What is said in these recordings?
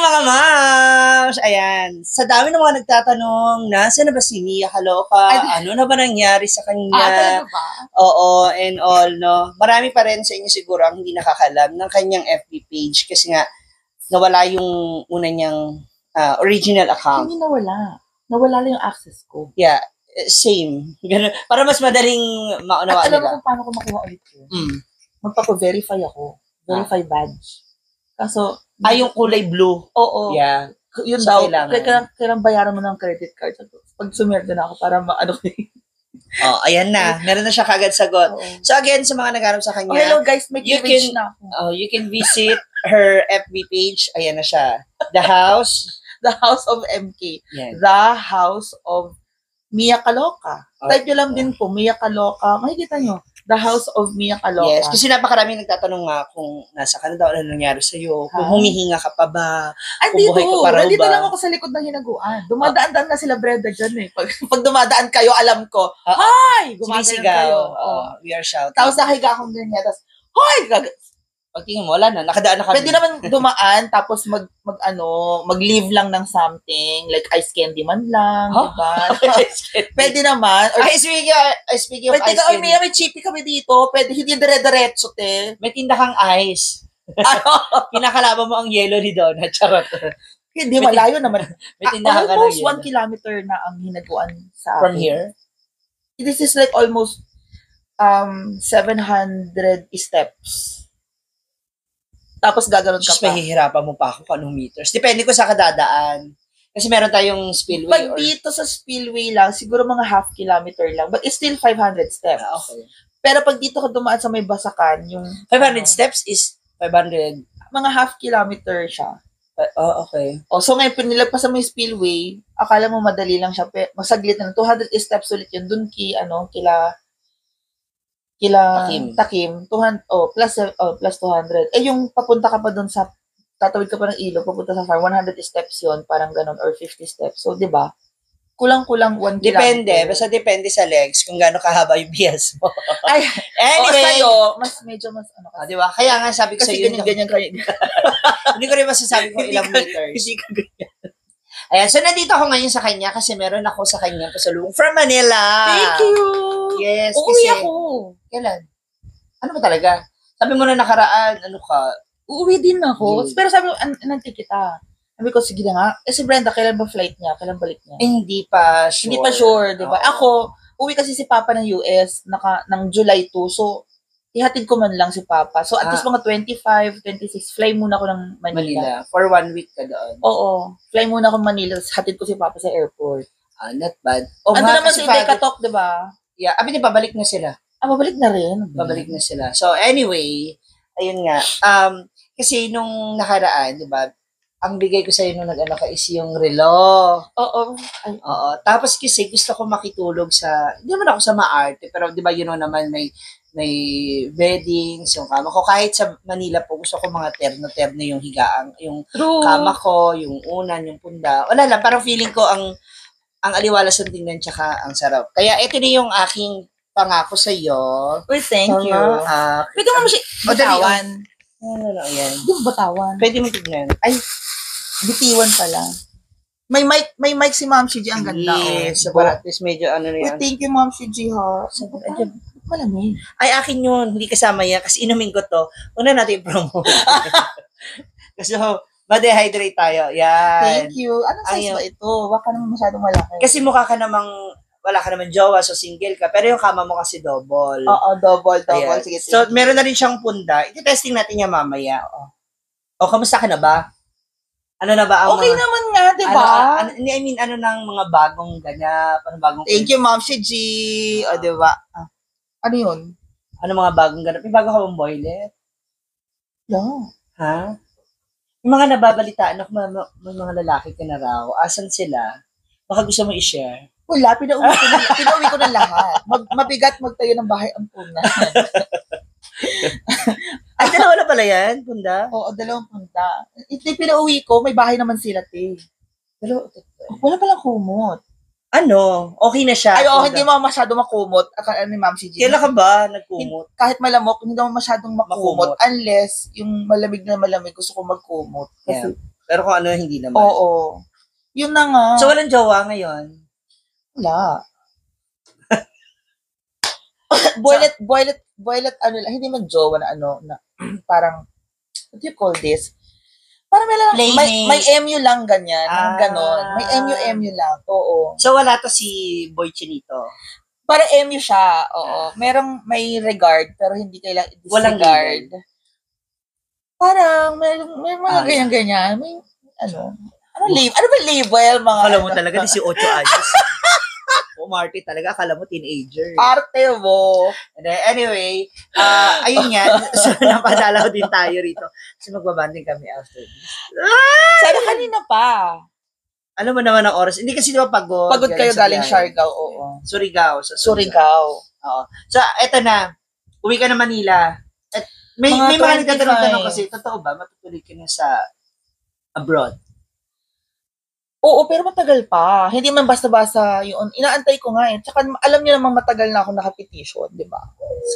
mga mams! Ayan, sa dami ng mga nagtatanong, nasa na ba si Mia Kaloka? Ano na ba nangyari sa kanya? Talaga ba? Oo, and all, no? Marami pa rin sa inyo siguro ang hindi nakakalam ng kanyang FB page kasi nga, nawala yung una niyang original account. Hindi nawala. Nawala lang yung access ko. Yeah, same. Ganun. Para mas madaling maunawa At alam mo nila. kung paano ko makuha ulit yun? Magpapa-verify ako. Verify badge. Kaso, yung kulay blue. Oo. Yeah. Yun So, daw, kailangan. kailangan bayaran mo ng credit card. Pag sumirdo na ako para maano ko ayan na. Meron na siya kagad sagot. Oo. So again, sa mga naghanap sa kanya, hello guys, may cleavage na ako. You can visit her FB page. Ayan na siya. The House of MK. Yan. The House of Mia Kaloka. Type nyo lang din po, Mia Kaloka. Makikita nyo. The House of Mia Kaloka. Yes, kasi napakaraming nagtatanong nga kung nasa ka na daw, ano nangyari sa'yo, kung humihinga ka pa ba, kung buhay ka pa raw ba. Nandito lang ako sa likod ng hinaguan. Dumadaan-daan na sila Brenda dyan eh. Pag dumadaan kayo, alam ko, hi! Gumagano'n kayo. We are shouting. Tapos nakahiga akong ganyan. Tapos, hi! Pagtingin mo, wala na. Nakadaan na kami. Pwede naman dumaan, tapos mag-leave lang ng something, like ice candy man lang, diba? Pwede naman. Or, speaking of ice candy. May chippy kami dito. Pwede, hindi dire-diretso, te. May tinda kang ice. Pinakalaban mo ang yellow ni Donna. Charot. Hindi, malayo naman. May tindahan ka ng almost yellow. 1 kilometer na ang hinaguan sa From akin. here? This is like almost 700 steps. Tapos gagano'n ka Just pa. mahihirapan mo pa ako kung anong meters. Depende ko sa kadadaan. Kasi meron tayong spillway. Pag dito sa spillway lang, siguro mga half kilometer lang. But it's still 500 steps. Okay. Pero pag dito ka dumaan sa may basakan, yung 500 steps is 500. Mga half kilometer siya. Okay. So ngayon, pinilagpas sa may spillway, akala mo madali lang siya. Masaglit na 200 steps ulit yun. Dun kila Takim 200 plus 200. Yung papunta ka pa doon sa tatawid ka pa ng ilog papunta sa farm 100 steps yon, parang ganon, or 50 steps. So 'di ba? Kulang-kulang 1 Depende, kilometer. basta depende sa legs kung gaano kahaba yung bias mo. Ay, anyway, medyo mas ano ka. 'di ba? Kaya nga sabi ko sa iyo, ganyan kayo. Hindi ko rin masasabi kung ilang meters. Hindi ka ganyan. Ayan, so nandito ako ngayon sa kanya kasi meron ako sa kanya pasalubong from Manila. Thank you. Yes, Uuwi kasi ako. Kailan? Ano ba talaga? Sabi mo na nakaraan, ano ka? Uuwi din ako. Pero sabi mo, nanti kita. Sabi ko, sige na nga. Si Brenda, kailan ba flight niya? Kailan balik niya? Hindi pa sure. Hindi pa sure, di ba? Ako, uwi kasi si Papa ng US ng July 2. So, ihatid ko man lang si Papa. So, at least mga 25, 26, fly muna ako ng Manila. For 1 week ka doon. Oo. Fly muna ako ng Manila. Hatid ko si Papa sa airport. Not bad. Ano naman si Dekatok, di ba? Yeah, di babalik na sila. Babalik na rin. Babalik na sila. So, anyway, ayun nga. Kasi nung nakaraan, di ba, ang bigay ko sa'yo nung nag-ano ka is yung relo. Oo. Tapos kasi gusto ko makitulog sa, hindi naman ako sa maarte, pero di ba yun naman may beddings, yung kama ko. Kahit sa Manila po, gusto ko mga terno-terno yung higaan, yung kama ko, yung unan, yung punda. Wala lang, parang feeling ko ang aliwalas ng tingnan tsaka ang sarap. Kaya ito na yung aking pangako sa iyo. Uy, thank you. Pwede mo siya batawan. Ayan. Di batawan. Pwede mo tignan. Ay, bitiwan pala. May mic si Ma'am Shiji, ang ganda. Yes, so para at least medyo ano na yan. Thank you, Ma'am Shiji, ha. Malamig. Ay, akin yun. Hindi kasama yan kasi inumin ko to. Una natin i-promote. Kasi ma-dehydrate tayo. Yan. Thank you. Anong size ba ito? Wala ka naman masyadong malaki. Kasi mukha ka namang, wala ka naman jowa, so single ka. Pero yung kama mo kasi double. Oo, double. Ayan. Sige. So, meron na rin siyang punda. Iti-testing natin yan mamaya. Kamusta ka na ba? Ano na ba ang okay naman nga, di ba? I mean, ano nang mga bagong ganap? Ano bagong Thank you, Ma'am Shiji. O, di ba? Ano yun? Ano mga bagong ganap? May bago ka bang boylet? No. Ha? Yung mga nababalitaan ako, may mga lalaki ka na raw. Asan sila? Baka gusto mo i-share? Wala, pinauwi ko na lahat. Mabigat magtayo ng bahay ang puna. Ay, dalawa na pala yan, punda? Oo, 2 punta. Ito pinauwi ko, may bahay naman sila, te. Wala palang kumot. Ano? Okay na siya? Ay, hindi mo masyado makumot. Ni Ma'am Shiji. Kailan ka ba nagkumot? Kahit malamok, hindi mo masyadong makumot. Unless, yung malamig na malamig, gusto ko magkumot. Kasi, Pero kung ano, hindi naman. Oo. Yun na nga. So, walang jowa ngayon? Wala. Boylet, ano lang, hindi man jowa na ano, na parang, what do you call this? Parang may MU lang ganyan, ganon. May MU lang, oo. So, wala to si Boy Chinito? Parang MU siya, oo. May regard, pero hindi kailangan disregard. Parang, may mga ganyan-ganyan. May, ano ba label, mga akala mo talaga 18 anyos. Umarte talaga, akala mo teenager. Arte mo. Anyway, ayun nga, so napadalaw din tayo rito. So magbabanding kami after this. Sana kanina pa. Ano mo naman ang oras? Hindi kasi di ba pagod? Pagod kayo galing Siargao, oo. Surigao. Surigao. Oo. So, eto na. Uwi ka na Manila. At may mga nagtatanong kasi, totoo ba, matutuloy ka na sa abroad? Oo, pero matagal pa. Hindi man basta-basta yun. Inaantay ko nga eh. Tsaka alam niyo namang matagal na ako nakapetition, di ba?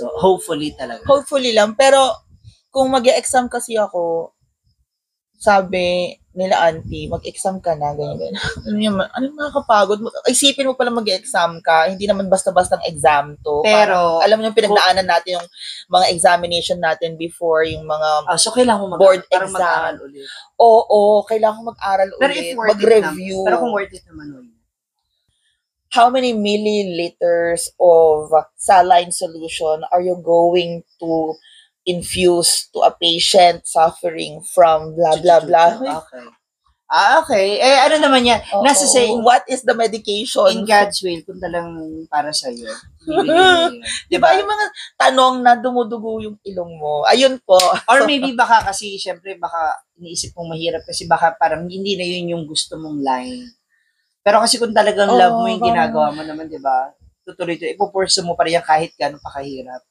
So, hopefully talaga. Hopefully lang. Pero, kung mag-e-exam kasi ako, sabi nila auntie, mag-exam ka na, ganyan. Ano nakakapagod? Isipin mo pala mag-exam ka. Hindi naman basta-bastang exam to. Pero, alam mo yung pinagdaanan natin yung mga examination natin before, yung mga so kailangan mo board exam. exam. Mag-aaral ulit. Oo, kailangan ko mag-aral pero ulit. Mag-review. Pero kung worth it naman ulit. How many milliliters of saline solution are you going to infuse to a patient suffering from blah, blah, blah? Okay. Okay. Ano naman yan? Nasa say, what is the medication? In God's will, kung talang para sa'yo. Diba? Yung mga tanong na dumudugo yung ilong mo. Ayun po. Or maybe baka kasi, syempre, baka iniisip mong mahirap kasi baka parang hindi na yun yung gusto mong line. Pero kasi kung talagang love mo yung ginagawa mo naman, diba? Tutuloy-tuloy, ipupurso mo pa rin yan kahit gano'n pa kahirap.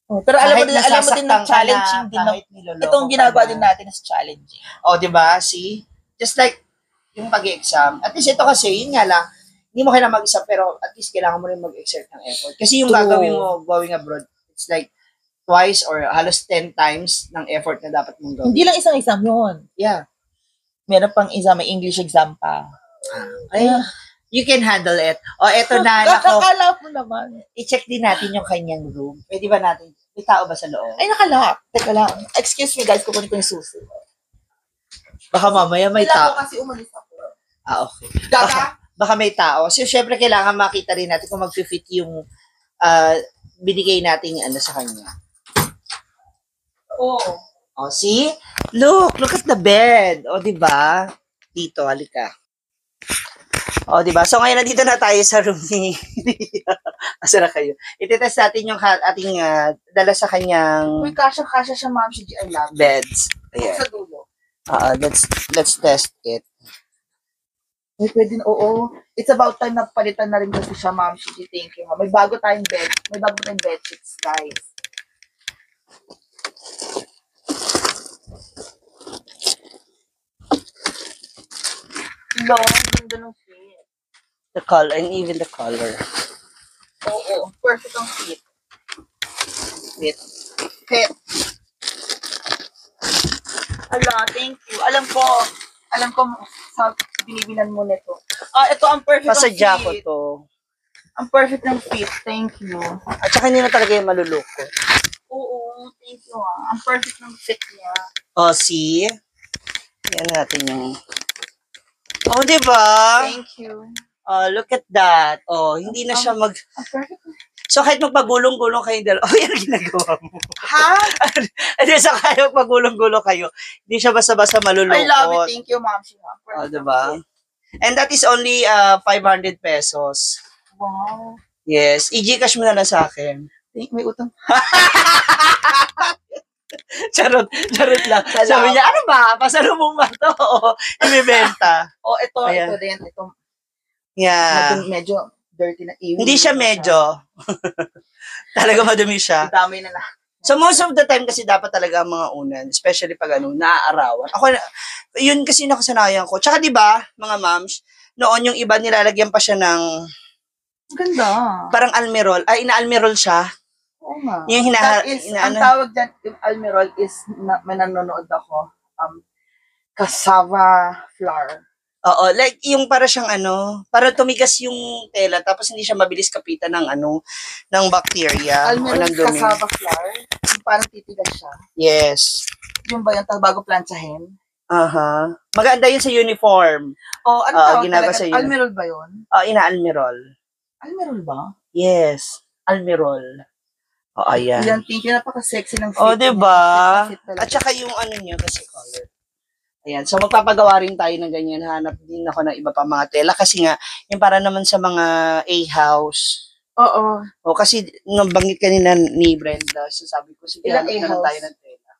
Pero alam mo din na challenging din. Itong ginagawa din natin is challenging. Diba? See? Just like yung pag-exam. At least ito kasi, yun nga lang, hindi mo kailangan mag-exam, pero at least kailangan mo rin mag-exert ng effort. Kasi yung gagawin mo going abroad, it's like twice or halos 10 times ng effort na dapat mong gawin. Hindi lang isang exam yun. Yeah. Meron pang exam, may English exam pa. Ay, you can handle it. Eto na. Kakakala mo naman. I-check din natin yung kanyang room. Pwede ba natin? May tao ba sa loob? Ay, nakalock. Teka lang. Excuse me guys, kukunin ko yung susi. Baka mamaya may tao. Kailangan ko kasi umalis ako. Okay. Baka may tao. So, syempre, kailangan makita rin natin kung mag-fit yung binigay nating sa kanya. Oo. See? Look at the bed. Diba? Dito, halika. Diba? So, ngayon nandito na tayo sa room ni asa na kayo? Ititest natin yung ating dala sa kanyang Uy, kasha siya, ma'am. Si I love beds. Ayan. Sa dulo. Let's test it. May pwede na, oo. It's about time na palitan na rin kasi siya, ma'am. Shiji, thank you. May bago tayong bed. May bago tayong bed sheets, guys. Long, ganda ng fit. The color, and even the color. Oo, perfect ang fit. Fit. Ala, thank you. Alam ko sa binibilan mo nito. Ito ang perfect ng fit. Pasadya ko to. Ang perfect ng fit. Thank you. At saka hindi na talaga yung malulukot. Oo, thank you. Ang perfect ng fit niya. See? Yan natin yung... diba? Thank you. Look at that. Hindi na siya mag... Ang perfect. So, kahit magpagulong-gulong kayo dalawa, yan ang ginagawa mo. Ha? So, kahit magpagulong-gulong kayo, hindi siya basta-basta malulukot. I love it. Thank you, ma'am. Diba? And that is only 500 pesos. Wow. Yes. I-Gcash mo na lang sa akin. May utang. Charot lang. Sabi niya, ano ba? Pasalubong ba ito? Ibibenta. Ito din. Ito. Yeah. Medyo dirty na. Hindi siya medyo. Talaga madumi siya. Dami na. So most of the time kasi dapat talaga ang mga unan, especially pag naaarawan. Ako, yun kasi nakasanayan ko. Tsaka diba, mga moms, noon yung iba nilalagyan pa siya ng... Ganda. Parang almirol. Ina-almirol siya. Oo nga. Yung ang tawag dyan, yung almirol is, may nanonood ako, cassava flour. Oo, like yung para siyang para tumigas yung tela tapos hindi siya mabilis kapitan ng ng bacteria o Almirol ng dumi. cassava flour. Yung parang titigas siya. Yes. Yung ba yung bago planchahin? Aha. Maganda yun sa uniform. O, ano tawag ginagawa talaga? sa uniform. Almirol ba yun? Ina-almirol. Almirol ba? Yes. Almirol. Ayan. Ayan, thank you. Napaka-sexy ng fit. Diba? Fit talaga. At saka yung niya kasi color. Ayan. So, magpapagawa rin tayo ng ganyan. Hanap din ako ng iba pa mga tela. Kasi nga, yung para naman sa mga A-house. Oo. O, kasi nung banggit kanina ni Brenda, so sabi ko, sige, Ilang hanap A-house? tayo ng tela.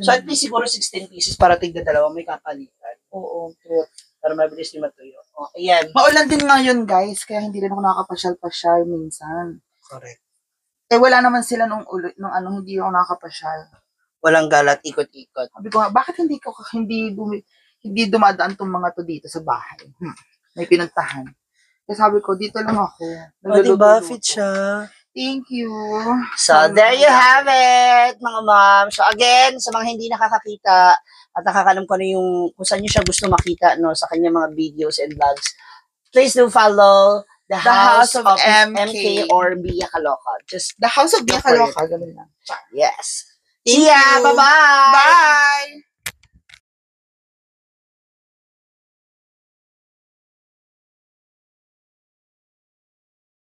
So, at least siguro 16 pieces para tigda dalawa may kapalitan. Oo, true. Para mabilis ni matuyo. O, ayan. Maulan din ngayon, guys. Kaya hindi rin ako nakakapasyal-pasyal minsan. Correct. Wala naman sila nung hindi ako nakakapasyal. Walang galat, ikot-ikot. Sabi ko nga, bakit hindi dumadaan tong mga to dito sa bahay? May pinuntahan. Kaya sabi ko, dito lang ako. Diba, fit siya. Thank you. So, there you have it, mga ma'am. So, again, sa mga hindi nakakakita at nakakalam ko kung saan nyo siya gusto makita, sa kanya mga videos and vlogs, please do follow The House of MK or Bia Kaloka. Just The House of Bia Kaloka. Ganun lang. Yes. Thank See ya! you. Bye-bye!